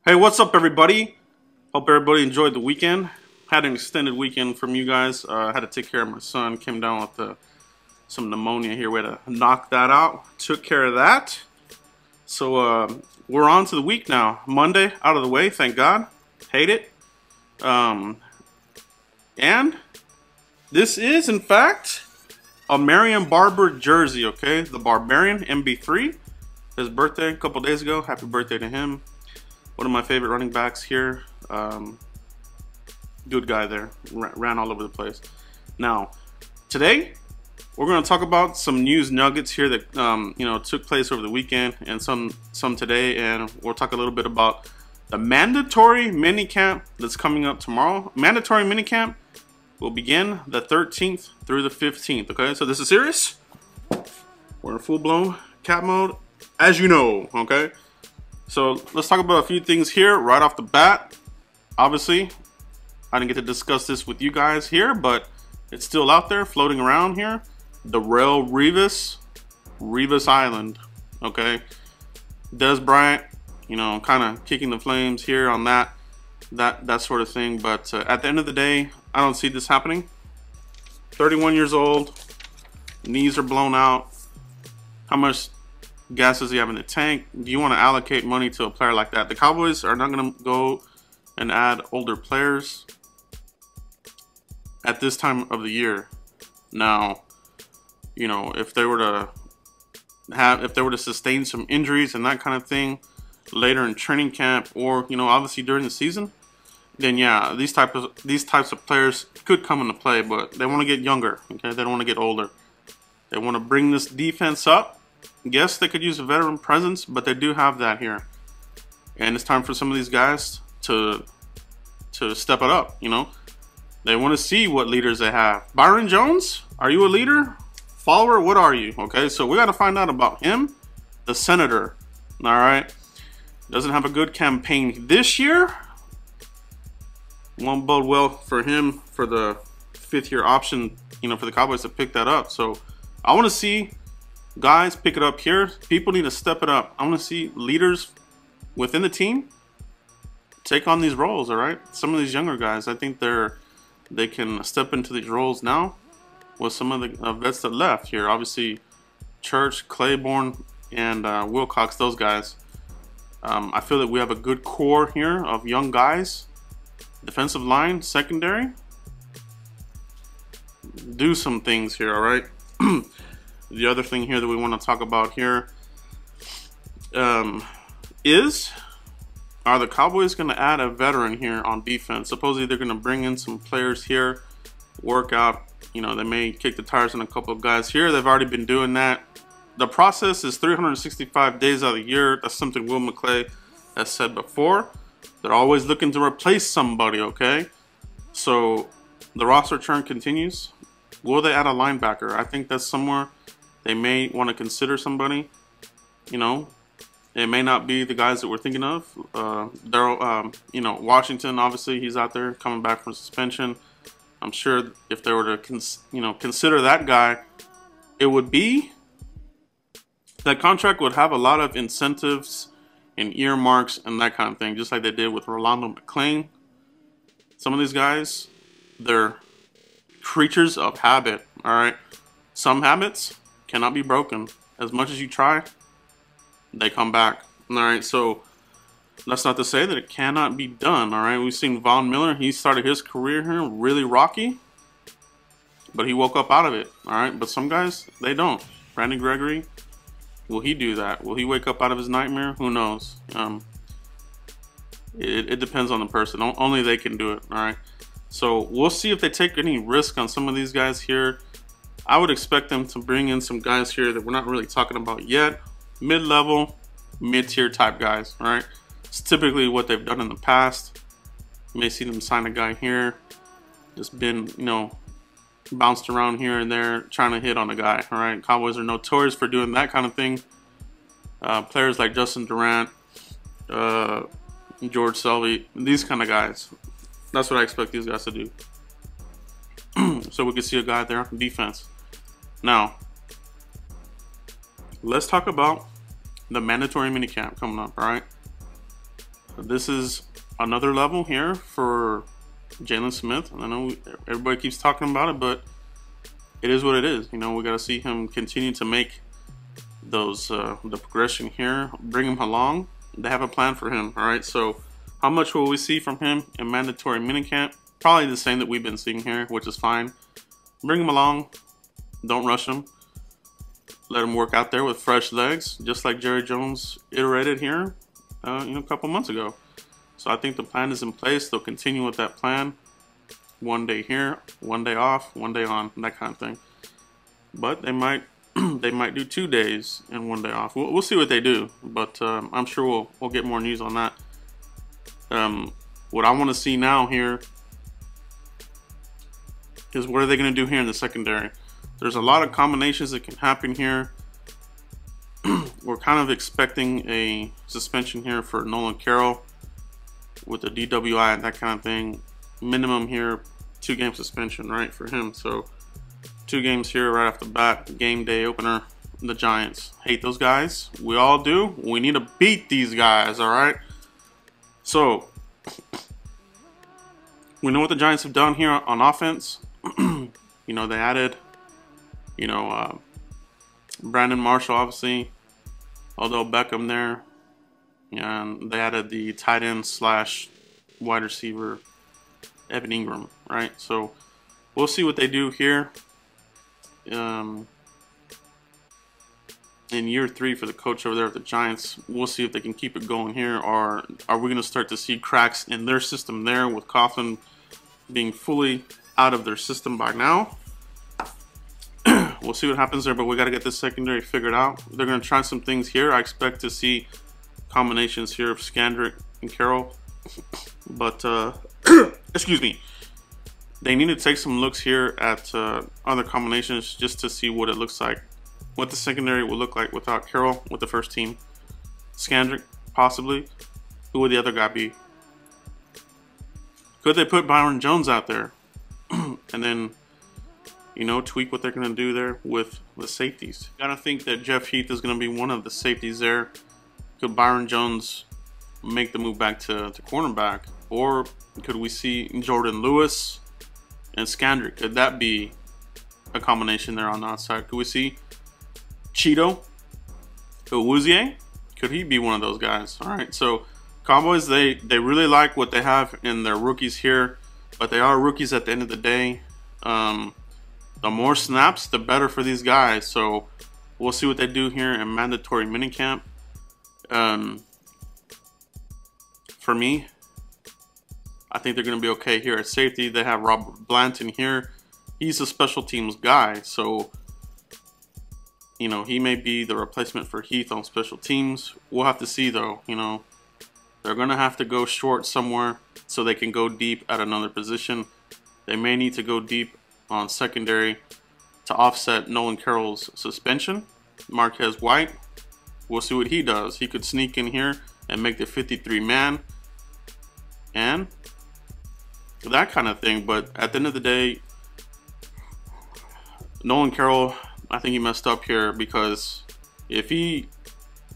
Hey, what's up, everybody? Hope everybody enjoyed the weekend. Had an extended weekend from you guys. Had to take care of my son. Came down with some pneumonia here. We had to knock that out. Took care of that. So we're on to the week now. Monday out of the way, thank God. Hate it. And this is, in fact, a Marion Barber jersey, okay? The Barbarian MB3. His birthday a couple days ago. Happy birthday to him. One of my favorite running backs here. Good guy there. Ran all over the place. Now, today we're going to talk about some news nuggets here that took place over the weekend, and some today, and we'll talk a little bit about the mandatory minicamp that's coming up tomorrow. Mandatory minicamp will begin the 13th through the 15th. Okay, so this is serious. We're in full-blown cap mode, as you know. Okay. So let's talk about a few things here right off the bat. Obviously, I didn't get to discuss this with you guys here, but it's still out there floating around here. Darrelle Revis Island, okay? Des Bryant, kind of kicking the flames here on that sort of thing. But at the end of the day, I don't see this happening. 31 years old, knees are blown out. How much gas does he have in the tank? Do you want to allocate money to a player like that? The Cowboys are not going to go and add older players at this time of the year. Now, if they were to sustain some injuries and that kind of thing later in training camp, or obviously during the season, then yeah, these types of players could come into play. But they want to get younger. Okay, they don't want to get older. They want to bring this defense up. Yes, they could use a veteran presence, but they do have that here. And it's time for some of these guys to step it up, They want to see what leaders they have. Byron Jones, are you a leader? Follower? What are you? Okay, so we got to find out about him, the senator. All right. Doesn't have a good campaign this year. Won't bode well for him for the fifth-year option, for the Cowboys to pick that up. So I want to see guys pick it up here. People need to step it up. I want to see leaders within the team take on these roles. All right, some of these younger guys, I think they can step into these roles now with some of the vets that left here. Obviously, Church, Claiborne, and Wilcox. Those guys. I feel that we have a good core here of young guys. Defensive line, secondary. Do some things here. All right. The other thing here that we want to talk about here are the Cowboys going to add a veteran here on defense? Supposedly they're going to bring in some players here, work out. They may kick the tires on a couple of guys here. They've already been doing that. The process is 365 days out of the year. That's something Will McClay has said before. They're always looking to replace somebody, okay? So the roster churn continues. Will they add a linebacker? I think that's somewhere they may want to consider somebody. It may not be the guys that we're thinking of. Washington, obviously, he's out there coming back from suspension. I'm sure if they were to, consider that guy, it would be, that contract would have a lot of incentives and earmarks and that kind of thing, just like they did with Rolando McClain. Some of these guys, they're creatures of habit, all right? Some habits cannot be broken. As much as you try, they come back. All right, so that's not to say that it cannot be done. All right, we've seen Von Miller. He started his career here really rocky, but he woke up out of it. All right, but some guys, they don't. Brandon Gregory, will he do that? Will he wake up out of his nightmare? Who knows? It depends on the person. Only they can do it. All right, so we'll see if they take any risk on some of these guys here. I would expect them to bring in some guys here that we're not really talking about yet. Mid-level, mid-tier type guys, all right? It's typically what they've done in the past. You may see them sign a guy here, just been, bounced around here and there, trying to hit on a guy, all right? Cowboys are notorious for doing that kind of thing. Players like Justin Durant, George Selvey, these kind of guys. That's what I expect these guys to do. So we can see a guy there on defense. Now, let's talk about the mandatory minicamp coming up, all right? This is another level here for Jalen Smith. I know everybody keeps talking about it, but it is what it is. You know, we got to see him continue to make those the progression here, bring him along. They have a plan for him. All right, so how much will we see from him in mandatory minicamp? Probably the same that we've been seeing here, which is fine. Bring him along. Don't rush him. Let him work out there with fresh legs, just like Jerry Jones iterated here, a couple months ago. So I think the plan is in place. They'll continue with that plan. One day here, one day off, one day on, that kind of thing. But they might they might do 2 days and 1 day off. We'll see what they do, but I'm sure we'll get more news on that. What I want to see now here is what are they going to do here in the secondary. There's a lot of combinations that can happen here. We're kind of expecting a suspension here for Nolan Carroll with the DWI and that kind of thing. Minimum here, 2-game suspension, right, for him. So 2 games here right off the bat. Game day opener. The Giants. Hate those guys. We all do. We need to beat these guys, all right? So we know what the Giants have done here on offense. You know, they added, Brandon Marshall, obviously, although Beckham there. And they added the tight end / wide receiver, Evan Ingram, right? So we'll see what they do here. In year 3 for the coach over there at the Giants, we'll see if they can keep it going here, or are we going to start to see cracks in their system there with Coughlin being fully out of their system by now. We'll see what happens there, but we got to get this secondary figured out. They're going to try some things here. I expect to see combinations here of Skandrick and Carroll, but excuse me, they need to take some looks here at other combinations just to see what it looks like, what the secondary will look like without Carroll with the first team. Skandrick, possibly. Who would the other guy be? Could they put Byron Jones out there and then, tweak what they're going to do there with the safeties? Gotta think that Jeff Heath is going to be one of the safeties there. Could Byron Jones make the move back to cornerback? Or could we see Jordan Lewis and Skandrick? Could that be a combination there on the outside? Could we see Cheeto Awuzie? Could he be one of those guys? All right, so Cowboys, they really like what they have in their rookies here, but they are rookies at the end of the day. The more snaps, the better for these guys. So we'll see what they do here in mandatory minicamp. For me, I think they're going to be okay here at safety. They have Robert Blanton here. He's a special teams guy, so he may be the replacement for Heath on special teams. We'll have to see, though. They're going to have to go short somewhere so they can go deep at another position. They may need to go deep on secondary to offset Nolan Carroll's suspension. Marquez White, we'll see what he does. He could sneak in here and make the 53-man and that kind of thing. But at the end of the day, Nolan Carroll, I think he messed up here, because if he,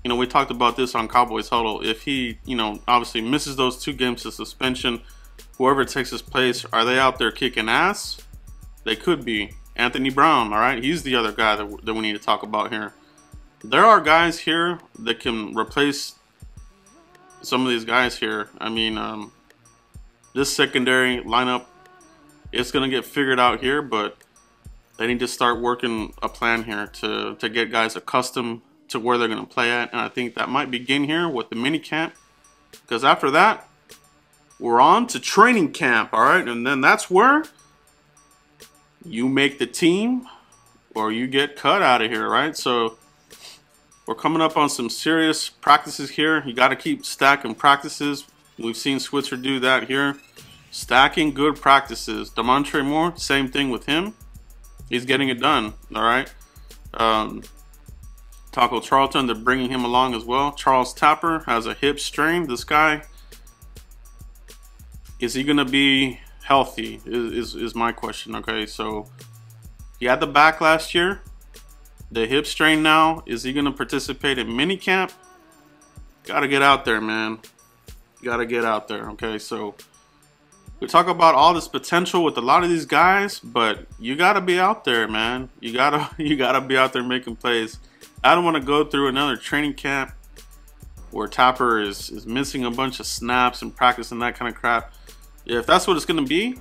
we talked about this on Cowboys Huddle, if he, obviously misses those 2 games of suspension, whoever takes his place, are they out there kicking ass? They could be. Anthony Brown, all right? He's the other guy that we need to talk about here. There are guys here that can replace some of these guys here. I mean, this secondary lineup, it's going to get figured out here, but they need to start working a plan here to get guys accustomed to where they're going to play at. And I think that might begin here with the mini camp, because after that, we're on to training camp, all right? And then that's where you make the team or you get cut out of here, right? So we're coming up on some serious practices here. You got to keep stacking practices. We've seen Switzer do that here. Stacking good practices. Demontre Moore, same thing with him. He's getting it done, all right? Taco Charlton, they're bringing him along as well. Charles Tapper has a hip strain. This guy, is he going to be healthy is my question, okay? So he had the back last year. The hip strain now. Is he going to participate in minicamp? Got to get out there, man. Gotta get out there, okay? So we talk about all this potential with a lot of these guys, but you gotta be out there, man. You gotta be out there making plays. I don't want to go through another training camp where Tapper is missing a bunch of snaps and practice and that kind of crap. If that's what it's gonna be,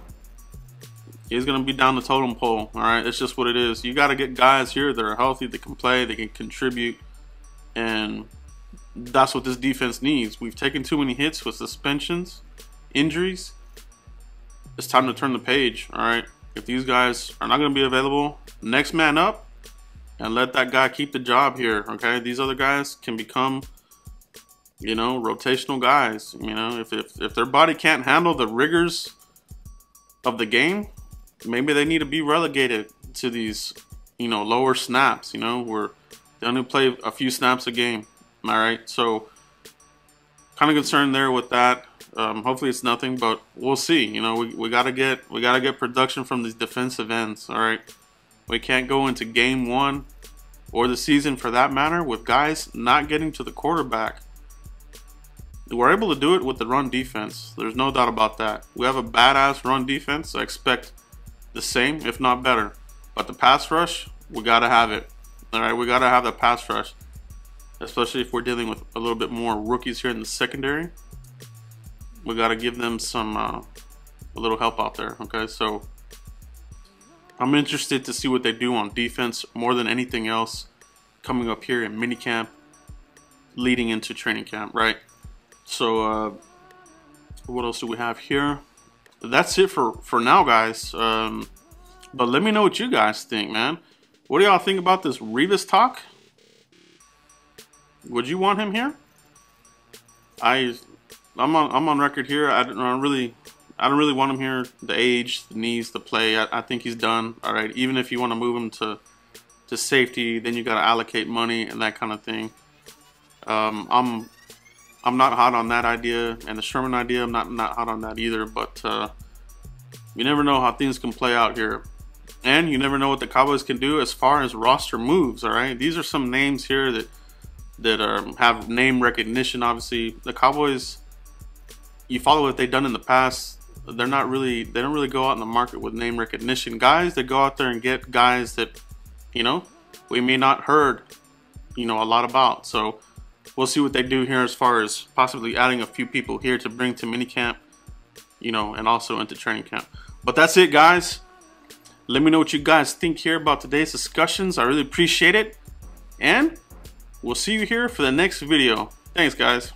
he's gonna be down the totem pole. All right, it's just what it is. You gotta get guys here that are healthy, that can play, they can contribute, and that's what this defense needs. We've taken too many hits with suspensions, injuries. It's time to turn the page, all right? If these guys are not going to be available, next man up and let that guy keep the job here, okay? These other guys can become, you know, rotational guys. You know, if their body can't handle the rigors of the game, maybe they need to be relegated to these, you know, lower snaps, you know, where they only play a few snaps a game. All right, so kind of concerned there with that. Hopefully it's nothing, but we'll see. You know, we gotta get production from these defensive ends. All right, we can't go into game one or the season for that matter with guys not getting to the quarterback. We're able to do it with the run defense. There's no doubt about that. We have a badass run defense. I expect the same, if not better. But the pass rush, we gotta have it. All right, we gotta have the pass rush. Especially if we're dealing with a little bit more rookies here in the secondary. We got to give them some a little help out there, okay? So I'm interested to see what they do on defense more than anything else coming up here in minicamp leading into training camp, right? So what else do we have here? That's it for now, guys. But let me know what you guys think, man. What do y'all think about this Revis talk? Would you want him here? I'm on record here. I don't really want him here. The age, the knees, the play. I think he's done. All right. Even if you want to move him to safety, then you got to allocate money and that kind of thing. I'm not hot on that idea, and the Sherman idea. I'm not hot on that either. But you never know how things can play out here, and you never know what the Cowboys can do as far as roster moves. All right. These are some names here that have name recognition. Obviously, the Cowboys, you follow what they've done in the past. They don't really go out in the market with name recognition guys. They go out there and get guys that, you know, we may not heard, you know, a lot about. So we'll see what they do here as far as possibly adding a few people here to bring to minicamp, you know, and also into training camp. But that's it, guys. Let me know what you guys think here about today's discussions. I really appreciate it, and we'll see you here for the next video. Thanks, guys.